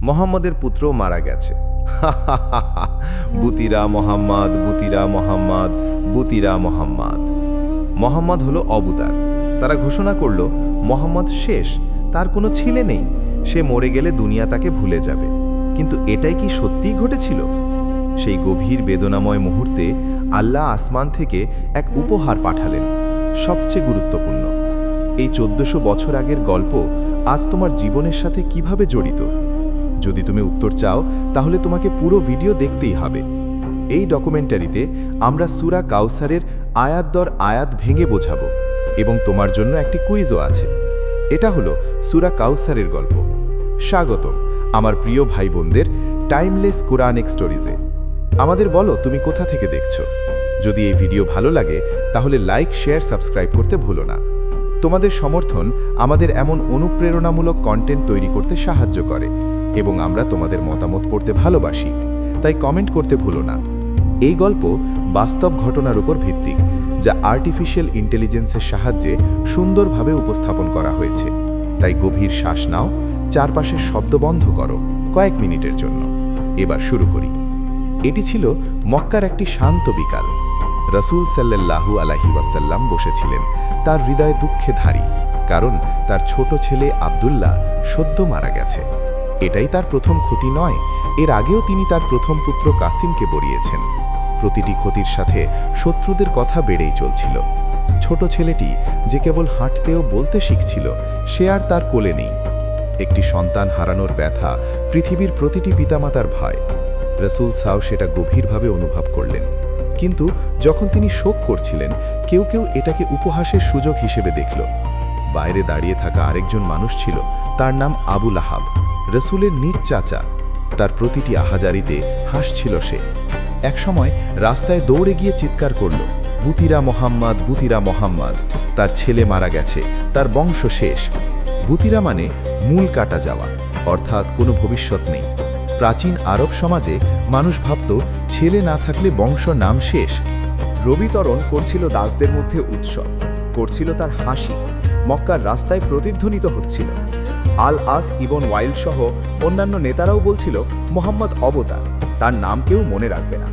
মোহাম্মদের পুত্র মারা গেছে। বুতিরা মোহাম্মদ, বুতিরা মোহাম্মদ, বুতিরা মোহাম্মদ। মোহাম্মদ হলো অবতার। তারা ঘোষণা করল মোহাম্মদ শেষ, তার কোনো ছেলে নেই, সে মরে গেলে দুনিয়া তাকে ভুলে যাবে। কিন্তু এটাই কি সত্যিই ঘটেছিল? সেই গভীর বেদনাময় মুহূর্তে আল্লাহ আসমান থেকে এক উপহার পাঠালেন, সবচেয়ে গুরুত্বপূর্ণ। এই 1400 বছর আগের গল্প আজ তোমার জীবনের সাথে কিভাবে জড়িত? যদি তুমি উত্তর চাও তাহলে তোমাকে পুরো ভিডিও দেখতেই হবে। এই ডকুমেন্টারিতে আমরা সূরা কাউসারের আয়াত দর আয়াত ভেঙে বোঝাবো এবং তোমার জন্য একটি কুইজও আছে। এটা হলো সূরা কাউসারের গল্প। স্বাগতম আমার প্রিয় ভাই বোনদের টাইমলেস কোরআনিক স্টোরিজে। আমাদের বলো তুমি কোথা থেকে দেখছো। যদি এই ভিডিও ভালো লাগে তাহলে লাইক, শেয়ার, সাবস্ক্রাইব করতে ভুলো না। তোমাদের সমর্থন আমাদের এমন অনুপ্রেরণামূলক কন্টেন্ট তৈরি করতে সাহায্য করে এবং আমরা তোমাদের মতামত পড়তে ভালোবাসি, তাই কমেন্ট করতে ভুলো না। এই গল্প বাস্তব ঘটনার উপর ভিত্তিক, যা আর্টিফিশিয়াল ইন্টেলিজেন্সের সাহায্যে সুন্দরভাবে উপস্থাপন করা হয়েছে। তাই গভীর শ্বাস নাও, চারপাশের শব্দ বন্ধ করো কয়েক মিনিটের জন্য। এবার শুরু করি। এটি ছিল মক্কার একটি শান্ত বিকাল। রাসূল সাল্লাল্লাহু আলাইহি ওয়াসাল্লাম বসেছিলেন, তার হৃদয় দুঃখে ধারী, কারণ তার ছোট ছেলে আব্দুল্লাহ সদ্য মারা গেছে। এটাই তার প্রথম ক্ষতি নয়, এর আগেও তিনি তার প্রথম পুত্র কাসিমকে বরিয়েছেন। প্রতিটি ক্ষতির সাথে শত্রুদের কথা বেড়েই চলছিল। ছোট ছেলেটি যে কেবল হাঁটতেও বলতে শিখছিল, সে আর তার কোলে নেই। একটি সন্তান হারানোর ব্যথা পৃথিবীর প্রতিটি পিতামাতার ভয়। রাসূল সাও সেটা গভীরভাবে অনুভব করলেন। কিন্তু যখন তিনি শোক করছিলেন, কেউ কেউ এটাকে উপহাসের সুযোগ হিসেবে দেখল। বাইরে দাঁড়িয়ে থাকা আরেকজন মানুষ ছিল, তার নাম আবু লাহাব, রাসূলের নিজ চাচা। তার প্রতিটি আহাজারিতে হাসছিল সে। একসময় রাস্তায় দৌড়ে গিয়ে চিৎকার করল, বুতিরা মোহাম্মদ, বুতিরা মোহাম্মদ, তার ছেলে মারা গেছে, তার বংশ শেষ। বুতিরা মানে মূল কাটা যাওয়া, অর্থাৎ কোনো ভবিষ্যৎ নেই। প্রাচীন আরব সমাজে মানুষ ভাবত ছেলে না থাকলে বংশ নাম শেষ। রবিতরণ করছিল দাসদের মধ্যে উৎসব, করছিল তার হাসি, মক্কার রাস্তায় প্রতিধ্বনিত হচ্ছিল। আল আস ইবন ওয়াইল সহ অন্যান্য নেতারাও বলছিল মোহাম্মদ অবতার, তার নাম কেউ মনে রাখবে না।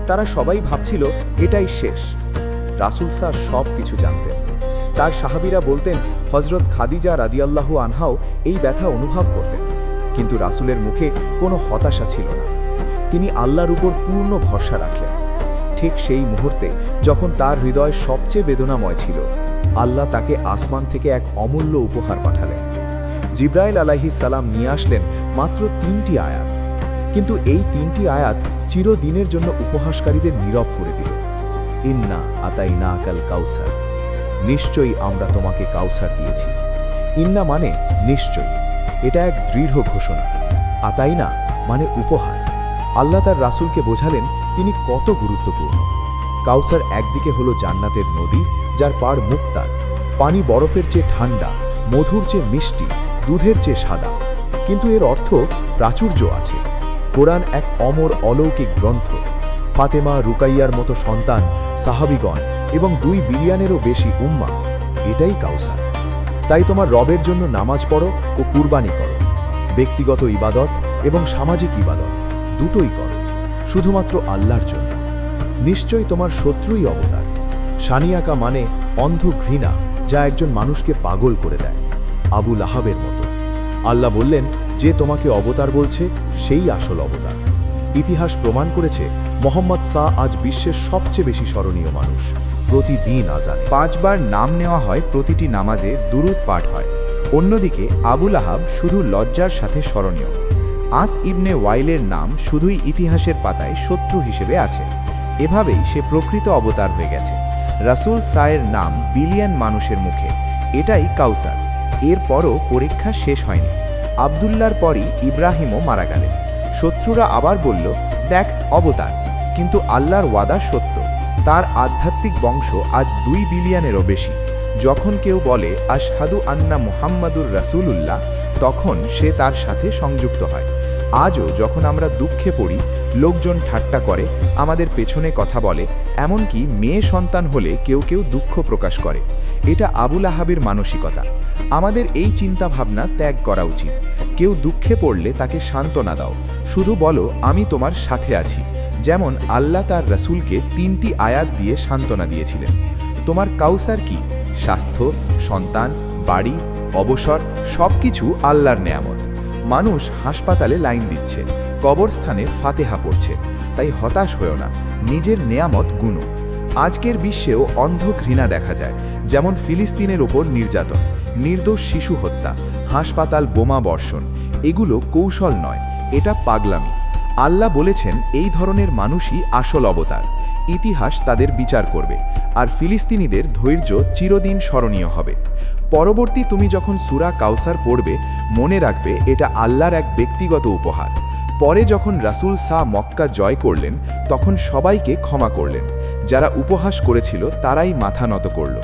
তারা সবাই ভাবছিল এটাই শেষ। রাসূল স্যার সব কিছু জানতেন। তার সাহাবীরা বলতেন হযরত খাদিজা রাদিয়াল্লাহু আনহাও এই ব্যথা অনুভব করতেন, কিন্তু রাসূলের মুখে কোনো হতাশা ছিল না। তিনি আল্লাহর উপর পূর্ণ ভরসা রাখলেন। ঠিক সেই মুহূর্তে যখন তার হৃদয় সবচেয়ে বেদনাময় ছিল, আল্লাহ তাকে আসমান থেকে এক অমূল্য উপহার পাঠালেন। জিবরাইল আলাইহিস সালাম নিয়ে আসলেন মাত্র 3টি আয়াত, কিন্তু এই 3টি আয়াত চিরদিনের জন্য উপহাসকারীদের নীরব করে দিল। ইন্না আতাইনাকাল কাউসার, নিশ্চয়ই আমরা তোমাকে কাউসার দিয়েছি। ইন্না মানে নিশ্চয়ই, এটা এক দৃঢ় ঘোষণা। আতাইনা মানে উপহার। আল্লাহ তার রাসূলকে বোঝালেন তিনি কত গুরুত্বপূর্ণ। কাউসার একদিকে হলো জান্নাতের নদী, যার পাড় মুক্তার, পানি বরফের চেয়ে ঠান্ডা, মধুর চেয়ে মিষ্টি, দুধের চেয়ে সাদা। কিন্তু এর অর্থ প্রাচুর্য আছে। কোরআন এক অমর অলৌকিক গ্রন্থ। ফাতেমা, রুকাইয়ার মতো সন্তান, সাহাবীগণ এবং 2 বিলিয়নেরও বেশি উম্মাহ, এটাই কাউসার। তাই তোমার রবের জন্য নামাজ পড়ো ও কুরবানি করো। ব্যক্তিগত ইবাদত এবং সামাজিক ইবাদত দুটোই করো, শুধুমাত্র আল্লাহর জন্য। নিশ্চয়ই তোমার শত্রুই অবতার। সানিয়াকা মানে অন্ধ ঘৃণা, যা একজন মানুষকে পাগল করে দেয়, আবু লাহাবের মতো। আল্লাহ বললেন, যে তোমাকে অবতার বলছে সেই আসল অবতার। ইতিহাস প্রমাণ করেছে মোহাম্মদ আজ বিশ্বের সবচেয়ে বেশি স্মরণীয় মানুষ। প্রতিদিন আজানে 5 বার নাম নেওয়া হয়, প্রতিটি নামাজে দুরূদ পাঠ হয়। অন্যদিকে আবু লাহাব শুধু লজ্জার সাথে স্মরণীয়। আস ইবনে ওয়াইলের নাম শুধুই ইতিহাসের পাতায় শত্রু হিসেবে আছে। এভাবেই সে প্রকৃত অবতার হয়ে গেছে। রাসূল সায়ের নাম বিলিয়ন মানুষের মুখে, এটাই কাউসার। এরপরও পরীক্ষা শেষ হয়নি। আব্দুল্লাহর পরই ইব্রাহিমও মারা গেলেন। শত্রুরা আবার বলল, দেখ অবতার, কিন্তু আল্লাহর ওয়াদা সত্য। তার আধ্যাত্মিক বংশ আজ 2 বিলিয়নেরও বেশি। যখন কেউ বলে আশহাদু আন্না মুহাম্মাদুর রাসূলুল্লাহ, তখন সে তার সাথে সংযুক্ত হয়। আজও যখন আমরা দুঃখে পড়ি, লোকজন ঠাট্টা করে, আমাদের পেছনে কথা বলে, এমনকি মেয়ে সন্তান হলে কেউ কেউ দুঃখ প্রকাশ করে। এটা আবু লাহাবের মানসিকতা। আমাদের এই চিন্তা ভাবনা ত্যাগ করা উচিত। কেউ দুঃখে পড়লে তাকে সান্ত্বনা দাও, শুধু বলো আমি তোমার সাথে আছি। যেমন আল্লাহ তার রাসূলকে 3টি আয়াত দিয়ে সান্ত্বনা দিয়েছিলেন। তোমার কাউসার কি? স্বাস্থ্য, সন্তান, বাড়ি, অবসর সবকিছু আল্লাহর নেয়ামত। মানুষ হাসপাতালে লাইন দিচ্ছে, কবরস্থানে ফাতেহা পড়ছে, তাই হতাশ হয়েও না, নিজের নেয়ামত গুনো। আজকের বিশ্বেও অন্ধ ঘৃণা দেখা যায়, যেমন ফিলিস্তিনের ওপর নির্যাতন, নির্দোষ শিশু হত্যা, হাসপাতাল বোমা বর্ষণ। এগুলো কৌশল নয়, এটা পাগলামি। আল্লাহ বলেছেন এই ধরনের মানুষই আসল অবতার। ইতিহাস তাদের বিচার করবে, আর ফিলিস্তিনিদের ধৈর্য চিরদিন স্মরণীয় হবে। পরবর্তী তুমি যখন সূরা কাউসার পড়বে, মনে রাখবে এটা আল্লাহর এক ব্যক্তিগত উপহার। পরে যখন রাসূল মক্কা জয় করলেন, তখন সবাইকে ক্ষমা করলেন। যারা উপহাস করেছিল তারাই মাথা নত করল,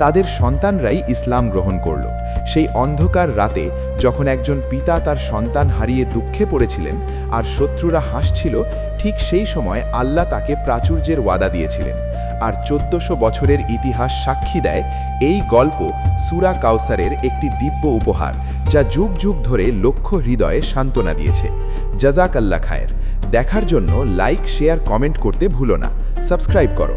তাদের সন্তানরাই ইসলাম গ্রহণ করল। সেই অন্ধকার রাতে যখন একজন পিতা তার সন্তান হারিয়ে দুঃখে পড়েছিলেন আর শত্রুরা হাসছিল, ঠিক সেই সময় আল্লাহ তাকে প্রাচুর্যের ওয়াদা দিয়েছিলেন। আর 1400 বছরের ইতিহাস সাক্ষী দেয় এই গল্প সূরা কাউসারের একটি দিব্য উপহার, যা যুগ যুগ ধরে লক্ষ হৃদয়ে সান্ত্বনা দিয়েছে। জাযাকাল্লাহ খায়ের। দেখার জন্য লাইক, শেয়ার, কমেন্ট করতে ভুলো না। সাবস্ক্রাইব করো।